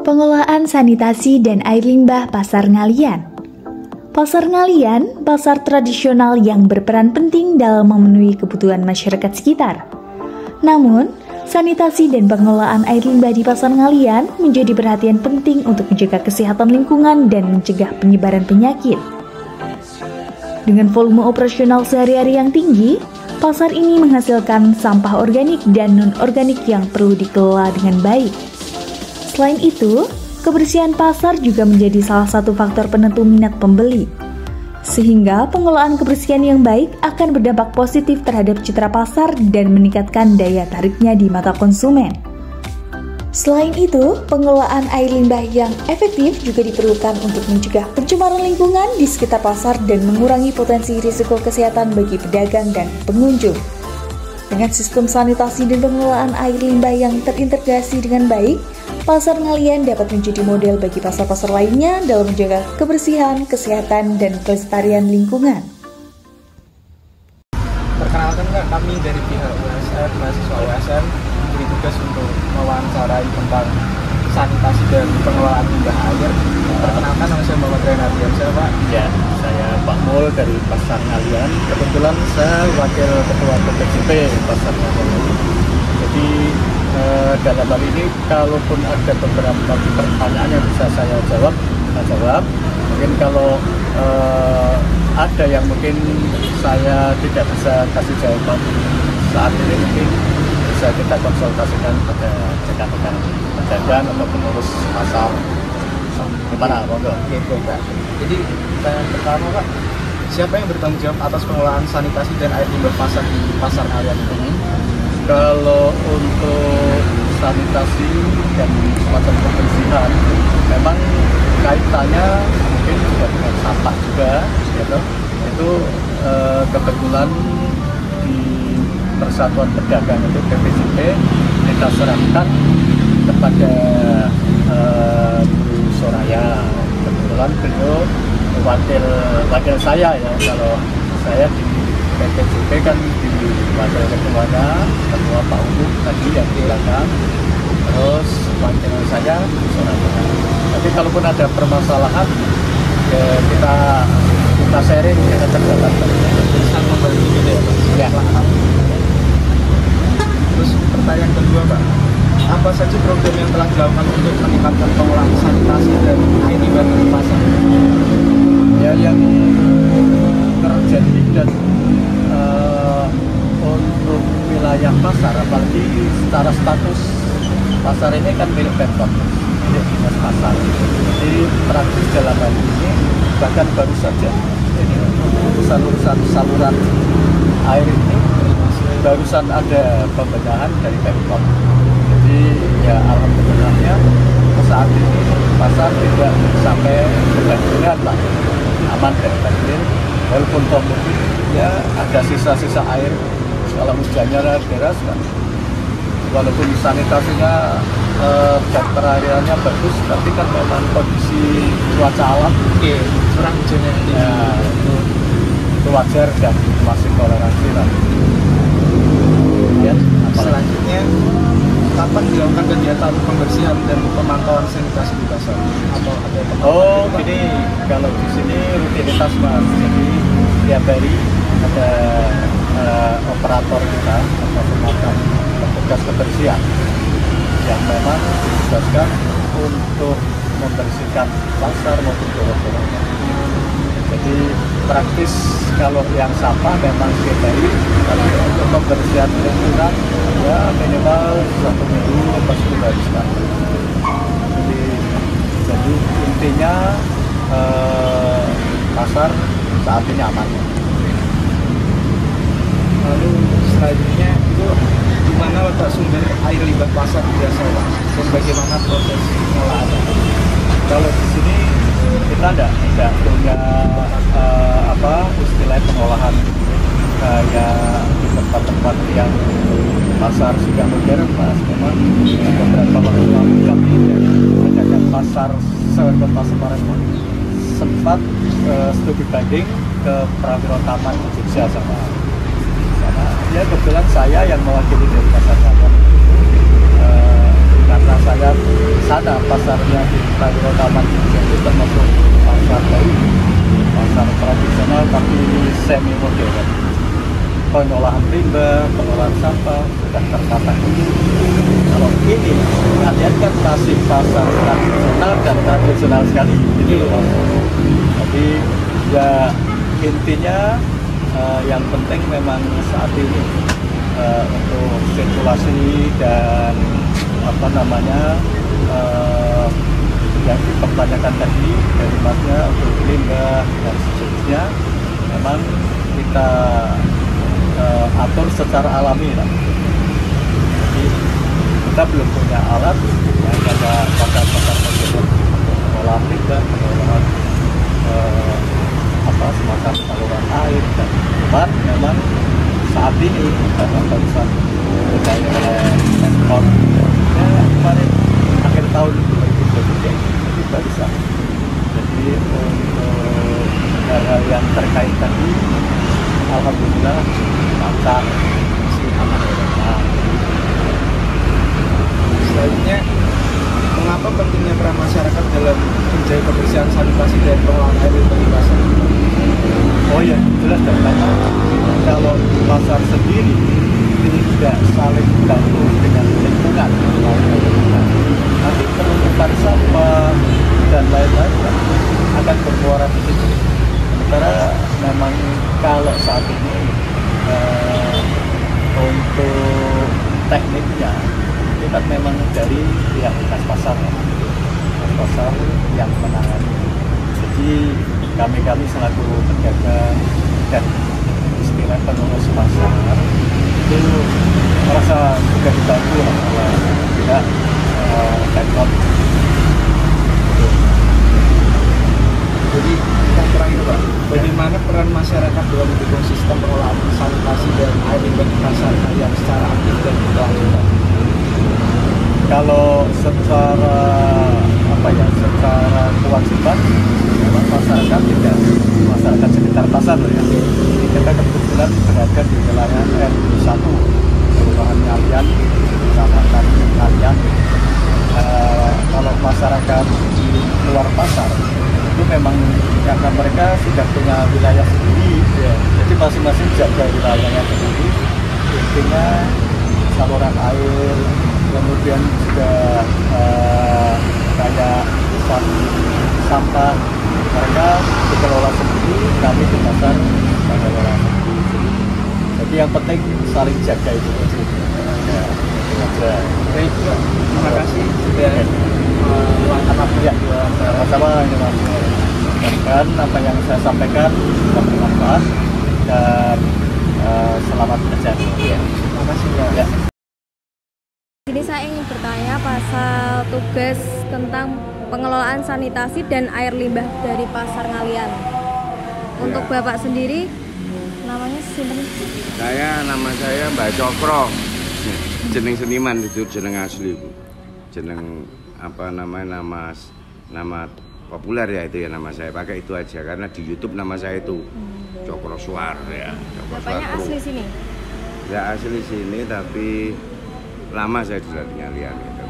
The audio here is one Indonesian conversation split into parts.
Pengelolaan sanitasi dan air limbah Pasar Ngalian. Pasar Ngalian, pasar tradisional yang berperan penting dalam memenuhi kebutuhan masyarakat sekitar. Namun, sanitasi dan pengelolaan air limbah di Pasar Ngalian menjadi perhatian penting untuk menjaga kesehatan lingkungan dan mencegah penyebaran penyakit. Dengan volume operasional sehari-hari yang tinggi, pasar ini menghasilkan sampah organik dan non-organik yang perlu dikelola dengan baik. Selain itu, kebersihan pasar juga menjadi salah satu faktor penentu minat pembeli. Sehingga pengelolaan kebersihan yang baik akan berdampak positif terhadap citra pasar dan meningkatkan daya tariknya di mata konsumen. Selain itu, pengelolaan air limbah yang efektif juga diperlukan untuk mencegah pencemaran lingkungan di sekitar pasar dan mengurangi potensi risiko kesehatan bagi pedagang dan pengunjung. Dengan sistem sanitasi dan pengelolaan air limbah yang terintegrasi dengan baik, Pasar Ngalian dapat menjadi model bagi pasar-pasar lainnya dalam menjaga kebersihan, kesehatan, dan kelestarian lingkungan. Perkenalkan Kak, kami dari pihak USN, mahasiswa USN, diberi tugas untuk mewawancarai tentang sanitasi dan pengelolaan limbah air. Perkenalkan, nama saya Muhammad Renardian. Saya Pak? Ya, saya Pak Mul dari Pasar Ngalian. Kebetulan saya wakil ketua PPJP Pasar Ngalian. Jadi dalam hal ini, kalaupun ada beberapa pertanyaan yang bisa saya jawab. Mungkin kalau ada yang mungkin saya tidak bisa kasih jawaban saat ini, mungkin bisa kita konsultasikan pada rekan-rekan pedagang atau pengurus pasar. Gimana, monggo? Gitu, Pak. Jadi pertanyaan pertama, Pak, siapa yang bertanggung jawab atas pengelolaan sanitasi dan air limbah pasar di Pasar Ngalian ini? Kalau untuk sanitasi dan semacam kebersihan, memang kaitannya mungkin juga dengan sampah juga, gitu. Itu kebetulan di Persatuan Pedagang itu PPJP kita serahkan kepada Bu Soraya. Kebetulan beliau wakil saya ya, kalau saya di PPJP kan di wakil ketuanya, ketua Pak Umum tadi yang di belakang, terus wakil saya Bu Soraya. Tapi kalaupun ada permasalahan, ya kita sharing, kita terdapat Bisa membantu gitu ya, Pak? Ya. Terus pertanyaan kedua, Pak, apa saja program yang telah dilakukan untuk meningkatkan pengelolaan sanitasi dan air limbah di pasar? Ya, yang terjadi dan untuk wilayah pasar, apalagi secara status pasar ini kan milik Pemkot, milik dinas pasar. Jadi praktis dalam hal ini, bahkan baru saja ini urusan saluran air ini barusan ada pembenahan dari Pemkot. Jadi ya alhamdulillahnya saat ini pasar tidak sampai kebanjiran lah, aman dari banjir. Walaupun mungkin ya ada sisa-sisa air kalau hujannya deras kan. Walaupun sanitasinya dan perariannya bagus, tapi kan memang kondisi cuaca alam Curang hujannya ya, itu wajar dan masih toleransi lah. Kemudian Selanjutnya, kapan dilakukan kegiatan pembersihan dan pemantauan sanitasi di pasar? Atau ada gini, kalau di sini rutinitas Mas, jadi tiap hari ada operator kita atau semacam petugas kebersihan yang memang ditugaskan untuk membersihkan pasar maupun gorong-gorongnya. Jadi praktis kalau yang sampah memang tiap hari, tapi untuk pembersihan lingkungan ya minimal 1 minggu pasti hari sekali. Jadi intinya pasar saat ini aman. Lalu selanjutnya itu di mana letak sumber air limbah pasar biasa, Pak? Dan bagaimana proses pengolahannya? Kalau di sini kita tidak punya istilah pengolahan kayak di tempat-tempat yang pasar sudah modern, Mas. Memang beberapa waktu lalu kami pedagang pasar sekota Semarang sempat studi banding ke Prawiro Taman di Jogja sama ya kebetulan saya yang mewakili dari Pasar Ngalian. Karena saya sana pasarnya sampah sudah tertata. Kalau ini kalian kan masih pasar tradisional dan tradisional sekali ini loh. Jadi ya intinya yang penting memang saat ini untuk sirkulasi dan apa namanya yang dipertanyakan tadi dari masnya untuk limbah dan seterusnya memang kita atur secara alami lah. Jadi kita belum punya alat yang ada pasar-pasar modern pengelolaan limbah, pengelolaan semacam saluran air dan tempat memang saat ini karena barusan berjaya oleh Pemkot kemarin akhir tahun 2023 jadi barusan. Jadi untuk hal-hal yang terkait tadi alhamdulillah lancar, masih aman. Selanjutnya, mengapa pentingnya peran masyarakat dalam menjaga kebersihan sanitasi dan pengelolaan air di pasar? Oh ya, jelas dan karena kalau pasar sendiri tidak saling bantu dengan lingkungan, nanti penumpukan sampah dan lain-lain akan bermuara di situ. Sementara memang kalau saat ini untuk tekniknya itu kan memang dari pihak dinas pasar yang menangani. Jadi kami selaku penjaga dan istilah pengurus pasar itu merasa juga dibantu oleh pihak Pemkot. Jadi yang terakhir Pak, bagaimana peran masyarakat dalam mendukung sistem pengelolaan sanitasi dan air limbah di pasar yang secara aktif dan berkelanjutan? Kalau secara secara kewajiban memang masyarakat sekitar pasar loh ya. Kita kebetulan berada di wilayah RW1 Kelurahan Ngalian, Kecamatan Ngalian. Kalau masyarakat di luar pasar itu memang karena mereka sudah punya wilayah sendiri, ya. Jadi masing-masing jaga wilayahnya sendiri. Intinya saluran air, kemudian juga kayak pusat sampah mereka dikelola sendiri, kami di pasar mengelola sendiri. Jadi yang penting saling jaga itu aja. Ya, aja. Baik, terima kasih sudah meluangkan waktu ya. Sama-sama ini Mas. Dan apa yang saya sampaikan bermanfaat dan selamat kerja. Ya, terima kasih ya. Ini saya ingin bertanya pasal tugas tentang pengelolaan sanitasi dan air limbah dari Pasar Ngalian. Untuk Bapak sendiri, namanya sinten? Nama saya Mbak Cokro. Jeneng seniman itu jeneng asli, Bu. Jeneng apa namanya nama populer ya itu ya nama saya pakai itu aja karena di YouTube nama saya itu Cokro Suar ya. Bapaknya asli sini? Ya asli sini tapi lama saya di Ngalian gitu.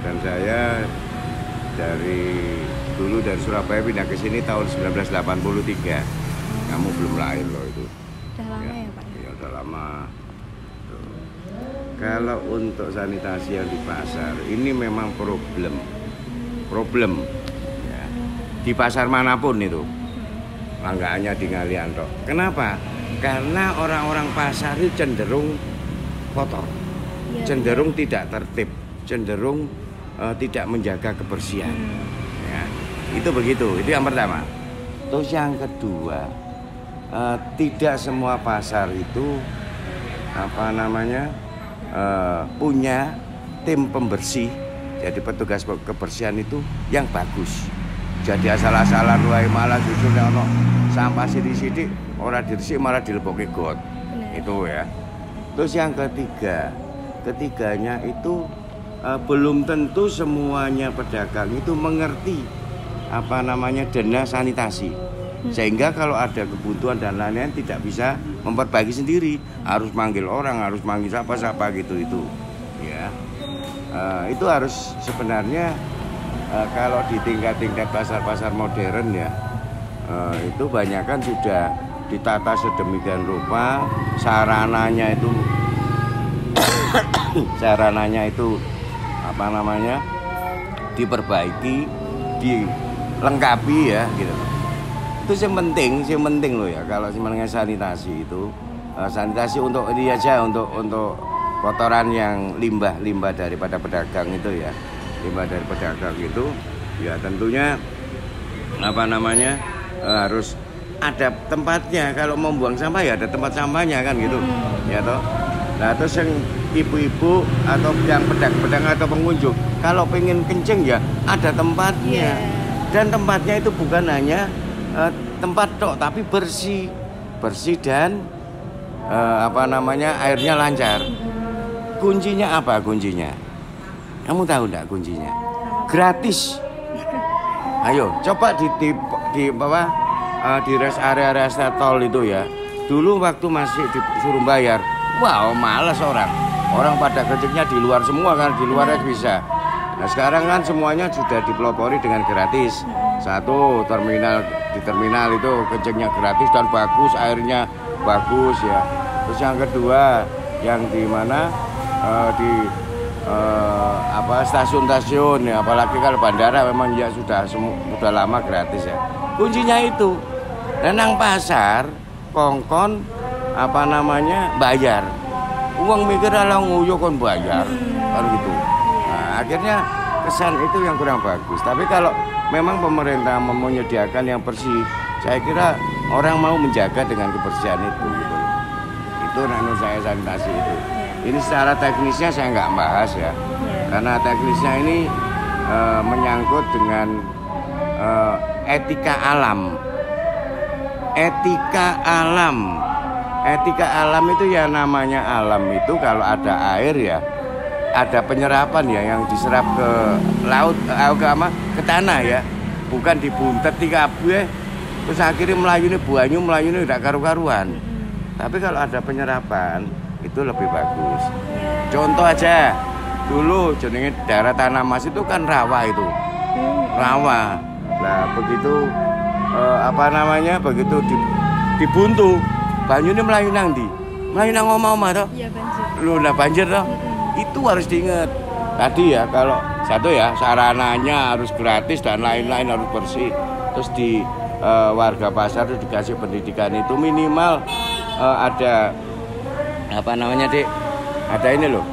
Dan saya dari dulu dari Surabaya pindah ke sini tahun 1983. Kamu belum lahir loh itu. Udah lama ya Pak? Ya udah lama. Tuh. Kalau untuk sanitasi yang di pasar ini memang problem ya. Di pasar manapun itu. Nggak hanya di Ngalian toh. Kenapa? Karena orang-orang pasar itu cenderung kotor. Cenderung tidak tertib, cenderung tidak menjaga kebersihan. Ya, itu begitu. Itu yang pertama. Terus yang kedua, tidak semua pasar itu punya tim pembersih. Jadi petugas kebersihan itu yang bagus. Jadi asal-asalan wae malah justru ono sampah sidik-sidik ora diresik malah dilebokke got. Itu ya. Terus yang ketiganya itu belum tentu semuanya pedagang itu mengerti dana sanitasi, sehingga kalau ada kebutuhan dan lain-lain tidak bisa memperbaiki sendiri, harus manggil orang, harus manggil siapa gitu itu ya. Itu harus sebenarnya kalau di tingkat pasar-pasar modern ya itu banyak kan sudah ditata sedemikian rupa, sarananya itu sarananya itu apa namanya diperbaiki, dilengkapi ya gitu. Itu yang penting loh ya kalau sebenarnya sanitasi itu sanitasi untuk ini aja untuk kotoran yang limbah daripada pedagang itu ya, limbah dari pedagang itu ya tentunya apa namanya harus ada tempatnya. Kalau mau buang sampah ya ada tempat sampahnya kan gitu ya toh. Nah terus yang ibu-ibu atau yang pedang atau pengunjung kalau pengen kencing ya ada tempatnya dan tempatnya itu bukan hanya tempat tok tapi bersih dan apa namanya airnya lancar. Kuncinya apa kuncinya? Kamu tahu enggak kuncinya? Gratis. Ayo coba di bawah di rest area tol itu ya. Dulu waktu masih disuruh bayar, wow malas orang pada kencingnya di luar semua kan, di luarnya bisa. Nah sekarang kan semuanya sudah dipelopori dengan gratis. Satu di terminal itu kencingnya gratis dan bagus, airnya bagus ya. Terus yang kedua yang di mana di stasiun-stasiun ya, apalagi kalau bandara memang ya sudah lama gratis ya. Kuncinya itu. Dan nang pasar kongkon apa namanya bayar. Uang mikir ala nguyu kon bayar kan gitu. Nah, akhirnya kesan itu yang kurang bagus. Tapi kalau memang pemerintah menyediakan yang bersih, saya kira orang mau menjaga dengan kebersihan itu gitu. Itu nanu saya sanitasi itu. Ini secara teknisnya saya nggak bahas ya. Karena teknisnya ini menyangkut dengan etika alam. Etika alam itu ya namanya alam itu kalau ada air ya ada penyerapan ya yang diserap ke laut ke tanah ya, bukan dibuntet di kabeh terus akhirnya banyu melayuni udah karu-karuan. Tapi kalau ada penyerapan itu lebih bagus. Contoh aja dulu jenenge daerah Tanah Mas itu kan rawa itu. Rawa. Nah, begitu begitu dibuntu banyune melayu nang ndi? Melayu nang omah-omah toh? Iya banjir. Lho lah banjir toh? Itu harus diingat. Tadi ya kalau satu ya sarananya harus gratis dan lain-lain harus bersih. Terus di warga pasar itu dikasih pendidikan itu minimal ada apa namanya Dek? Ada ini loh.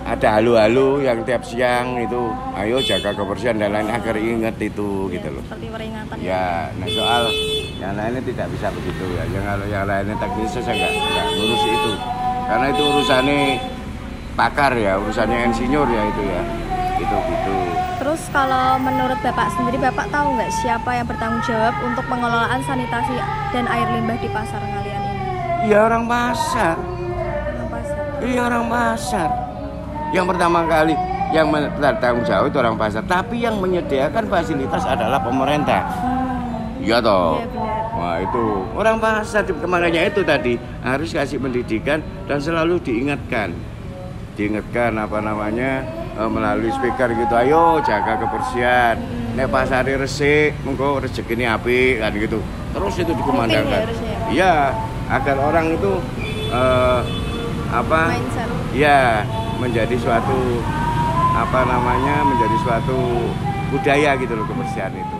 Ada halo-halo yang tiap siang itu ayo jaga kebersihan dan lain agar ingat itu gitu loh. Seperti peringatan ya. Nah soal yang lainnya tidak bisa begitu ya. Kalau yang lainnya teknisnya saya nggak ngurus itu karena itu urusannya pakar ya, urusannya insinyur ya itu ya gitu. Terus kalau menurut Bapak sendiri, Bapak tahu nggak siapa yang bertanggung jawab untuk pengelolaan sanitasi dan air limbah di pasar Ngalian ini? Iya orang pasar. Iya orang pasar. Yang pertama kali yang bertanggung jawab itu orang pasar, tapi yang menyediakan fasilitas adalah pemerintah. Iya toh. Wah itu orang pasar, makanya itu tadi harus kasih pendidikan dan selalu diingatkan apa namanya melalui speaker gitu. Ayo jaga kebersihan. Nek pasare resik, mengko rezekine apik kan gitu. Terus itu dikumandangkan. Iya, agar orang itu mindset. Ya menjadi suatu menjadi suatu budaya gitu loh kebersihan itu.